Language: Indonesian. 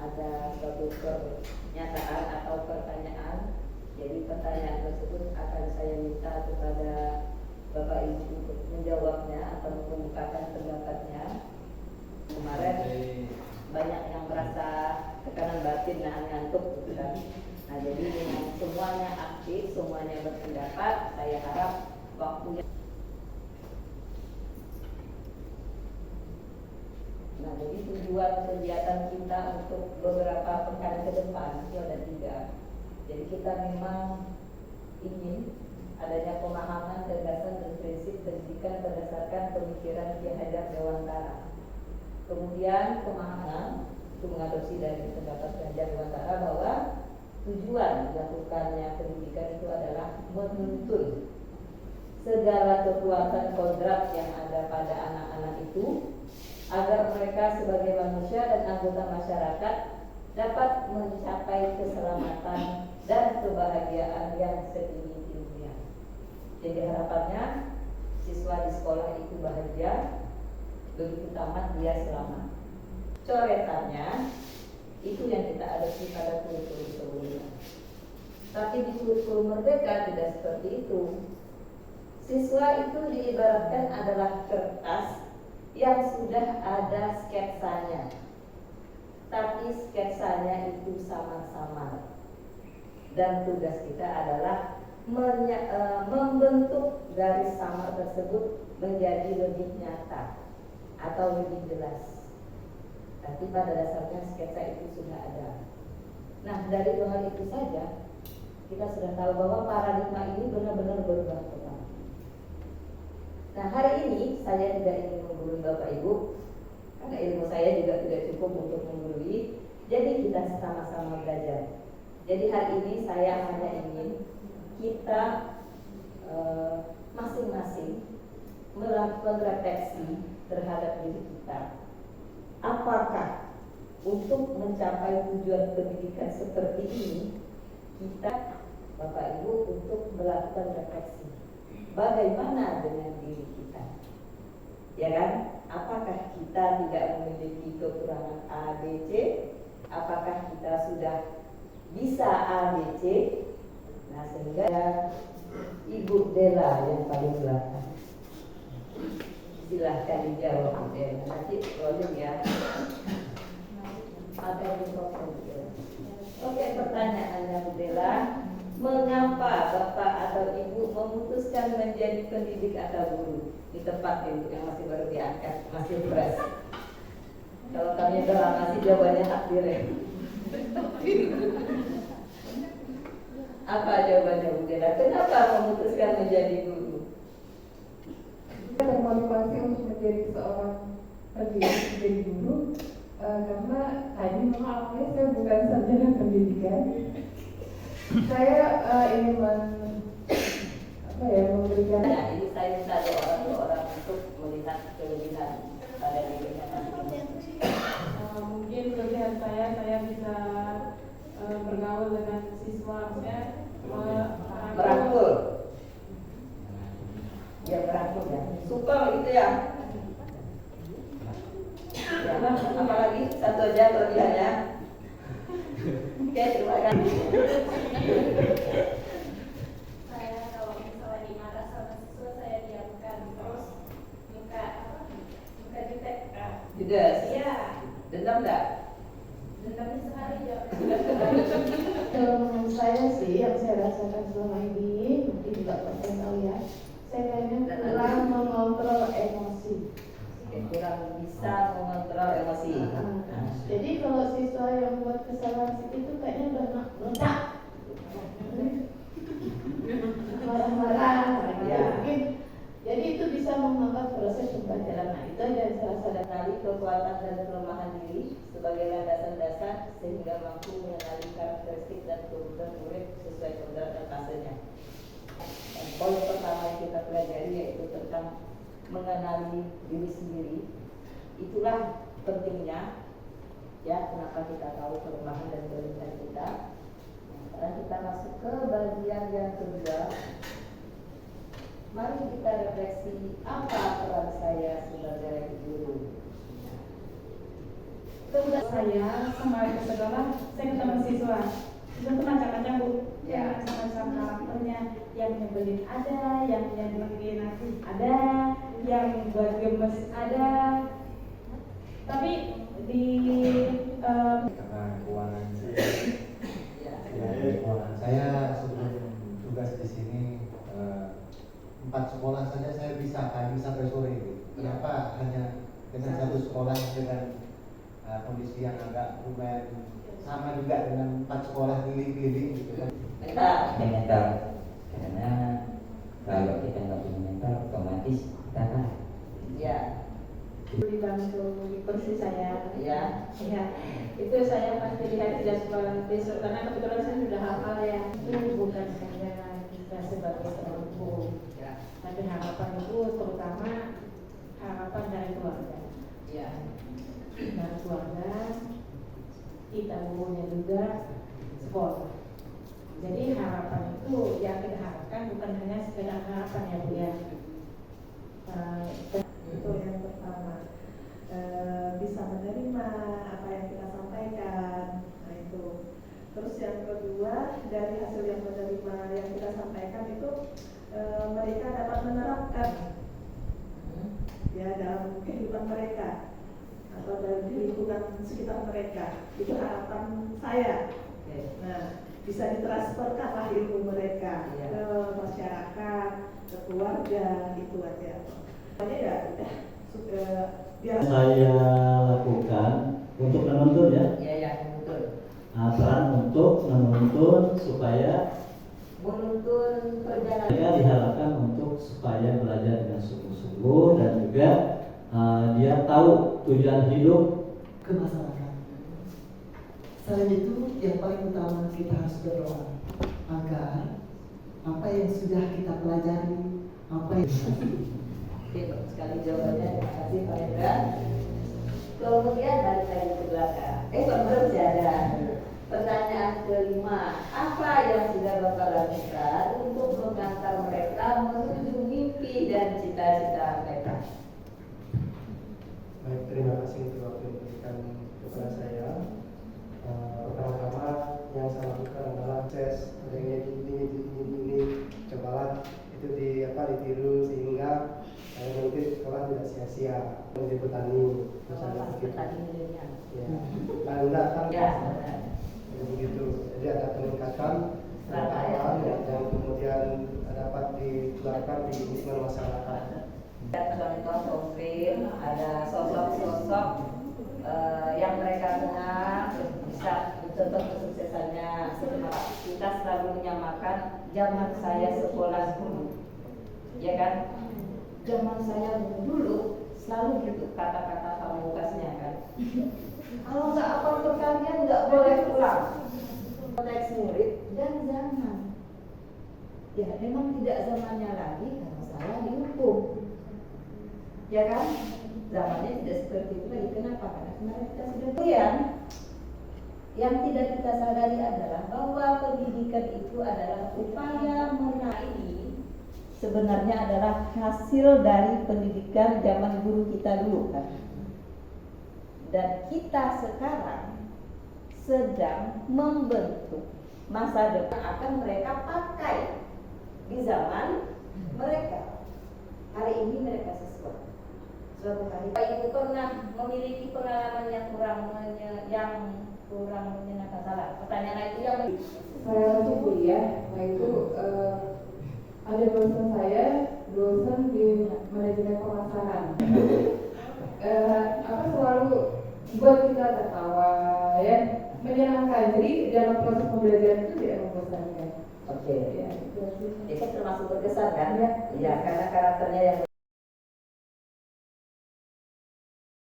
ada suatu pernyataan atau pertanyaan. Jadi pertanyaan tersebut akan saya minta kepada Bapak Ibu untuk menjawabnya atau membukakan pendapatnya. Kemarin banyak yang merasa tekanan batin ngantuk gitu kan. Nah jadi dengan semuanya aktif, semuanya berpendapat, saya harap waktunya. Nah jadi tujuan kegiatan kita untuk beberapa pekan ke depan itu ada 3. Jadi kita memang ingin adanya pemahaman, gagasan dan prinsip pendidikan berdasarkan pemikiran Ki Hajar Dewantara. Kemudian pemahaman itu mengadopsi dari pendapat Ki Hajar Dewantara bahwa tujuan dilakukannya pendidikan itu adalah menuntun segala kekuatan kodrat yang ada pada anak-anak itu agar mereka sebagai manusia dan anggota masyarakat dapat mencapai keselamatan dan kebahagiaan yang setinggi-tingginya. Jadi harapannya siswa di sekolah itu bahagia, begitu tamat dia selamat. Coretannya itu yang kita adopsi pada kurikulum sebelumnya. Tapi di kurikulum Merdeka tidak seperti itu. Siswa itu diibaratkan adalah kertas yang sudah ada sketsanya, tapi sketsanya itu samar-samar. Dan tugas kita adalah membentuk garis samar tersebut menjadi lebih nyata atau lebih jelas. Tapi pada dasarnya sketsa itu sudah ada. Nah dari 2 hal itu saja kita sudah tahu bahwa paradigma ini benar-benar berubah total. Nah hari ini saya tidak ingin menggurui Bapak Ibu karena ilmu saya juga tidak cukup untuk menggurui. Jadi kita sama-sama belajar. Jadi hari ini saya hanya ingin kita masing-masing melakukan refleksi terhadap diri kita. Apakah untuk mencapai tujuan pendidikan seperti ini kita, Bapak Ibu, untuk melakukan refleksi. Bagaimana dengan diri kita? Ya kan? Apakah kita tidak memiliki kekurangan A, B, C? Apakah kita sudah bisa A, B, C? Nah sehingga Ibu Dela yang paling belakang. Silahkan dijawab Bu Dela. Nanti rolling ya. Ada mikrofon. Oke, pertanyaannya Bu Dela. Mengapa Bapak atau Ibu memutuskan menjadi pendidik atau guru? Di tempat itu yang masih baru diangkat, masih fresh. Kalau kami udah lama sih jawabannya akhirnya. Apa jawabannya Bu Dela? Kenapa memutuskan menjadi guru? Termotivasi untuk menjadi seorang pendidik, menjadi guru karena tadi memang awalnya saya bukan sarjana pendidikan. Saya ingin memberikan. Nah, ini saya minta dua orang untuk melihat kelebihan pada dirinya masing-masing. Mungkin kelebihan saya bisa bergaul dengan siswa, merangkul. Ya merangkul ya. Super gitu ya. Ya, apalagi satu aja kelebihannya. Oke, terima kasih. Saya kalau misalnya dimarah sama siswa saya diamkan terus muka jutek. Judes. Iya. Dendam enggak? Dendamnya sekali ya. Kalau menurut saya sih yang saya rasakan selama ini mungkin juga Pak tahu ya, saya kayaknya kurang mengontrol emosi. Kurang bisa mengontrol emosi. Jadi kalau siswa yang buat kesalahan itu kayaknya udah meledak, marah-marah, Ya. mungkin. Jadi itu bisa menghambat proses pembelajaran. Nah itu yang saya rasa. Mengenali kekuatan dan kelemahan diri sebagai landasan dasar sehingga mampu mengenali karakteristik dan kebutuhan murid sesuai kodrat dan fasenya. Dan poin pertama yang kita pelajari yaitu tentang mengenali diri sendiri. Itulah pentingnya ya kenapa kita tahu kelemahan dan kelebihan kita. Sekarang kita masuk ke bagian yang kedua. Mari kita refleksi apa peran saya sebagai guru. Itu udah saya kemarin ke sekolah, saya ketemu siswa. Siswa itu macam-macam Bu, ya macam-macam karakternya. Yang nyebelin ada, yang bikin ada, yang buat gemes ada. Tapi di karena keuangan saya, keuangan saya sebelum tugas di sini 4 sekolah saja saya bisa pagi sampai sore. Kenapa hanya dengan satu sekolah dengan kondisi yang agak lumayan sama juga dengan 4 sekolah keliling-keliling gitu kan? Mental, karena kalau kita nggak punya mental otomatis kita kalah. Ya, dibantu di kursi saya. ya. Ya, itu saya pasti lihat jadwal besok karena kebetulan saya sudah hafal ya. Itu bukan saja kita sebagai seorang guru, Ya. tapi harapan itu terutama harapan dari keluarga. Ya. Dari keluarga, kita gurunya juga sekolah. Jadi harapan itu yang kita harapkan bukan hanya sekedar harapan ya Bu ya. Itu yang pertama, bisa menerima apa yang kita sampaikan. Nah itu. Terus yang kedua, dari hasil yang menerima yang kita sampaikan itu mereka dapat menerapkan ya dalam kehidupan mereka atau dari lingkungan sekitar mereka. Itu harapan saya. Nah, bisa ditransferkan lah ilmu mereka ke masyarakat, ke keluarga, gitu aja. Pokoknya ya udah biar saya lakukan untuk menuntun ya, Ya, betul. peran untuk menuntun supaya Menuntun perjalanan. mereka diharapkan untuk supaya belajar dengan sungguh-sungguh dan juga dia tahu tujuan hidup ke masyarakat. Selain itu, yang paling utama kita harus berdoa agar apa yang sudah kita pelajari, apa yang Oke, bagus sekali jawabannya. Terima kasih Pak Hendra. Kemudian balik lagi ke belakang. Masih ada pertanyaan kelima. Apa yang sudah Bapak lakukan untuk mengantar mereka menuju mimpi dan cita-cita mereka? Baik, terima kasih untuk waktu yang diberikan kepada saya. Pertama-tama yang saya lakukan adalah tes ini, cobalah itu ditiru sehingga nanti sekolah tidak sia-sia menjadi petani. Misalnya begitu. Petani milenial. Ya, enggak kan? Ya, Begitu. Jadi ada peningkatan pengetahuan yang kemudian dapat ditularkan di lingkungan masyarakat. Dan contoh konkret ada sosok-sosok yang mereka kenal bisa contoh kesuksesannya. Kita selalu menyamakan zaman saya sekolah dulu, ya kan? Zaman saya dulu selalu gitu kata-kata pamungkasnya kan. Kalau nggak apa kalian nggak boleh pulang. Konteks murid dan zaman. Ya memang tidak zamannya lagi karena saya dihukum. Ya kan? Zamannya tidak seperti itu lagi. Kenapa? Karena kemarin kita sudah lihat. Yang tidak kita sadari adalah bahwa pendidikan itu adalah upaya menaiki sebenarnya adalah hasil dari pendidikan zaman guru kita dulu kan. Dan kita sekarang sedang membentuk masa depan akan mereka pakai di zaman mereka. Hari ini mereka sesuai. Suatu hari Pak Ibu pernah memiliki pengalaman yang kurang menyenangkan. Salah. Pertanyaan itu yang Saya masih kuliah, nah itu ada dosen saya, dosen di manajemen pemasaran. Selalu buat kita tertawa ya, menyenangkan. Jadi dalam proses pembelajaran itu tidak membosankan. Oke. Ya, itu sih. Itu termasuk berkesan kan? Iya. Iya, karena karakternya yang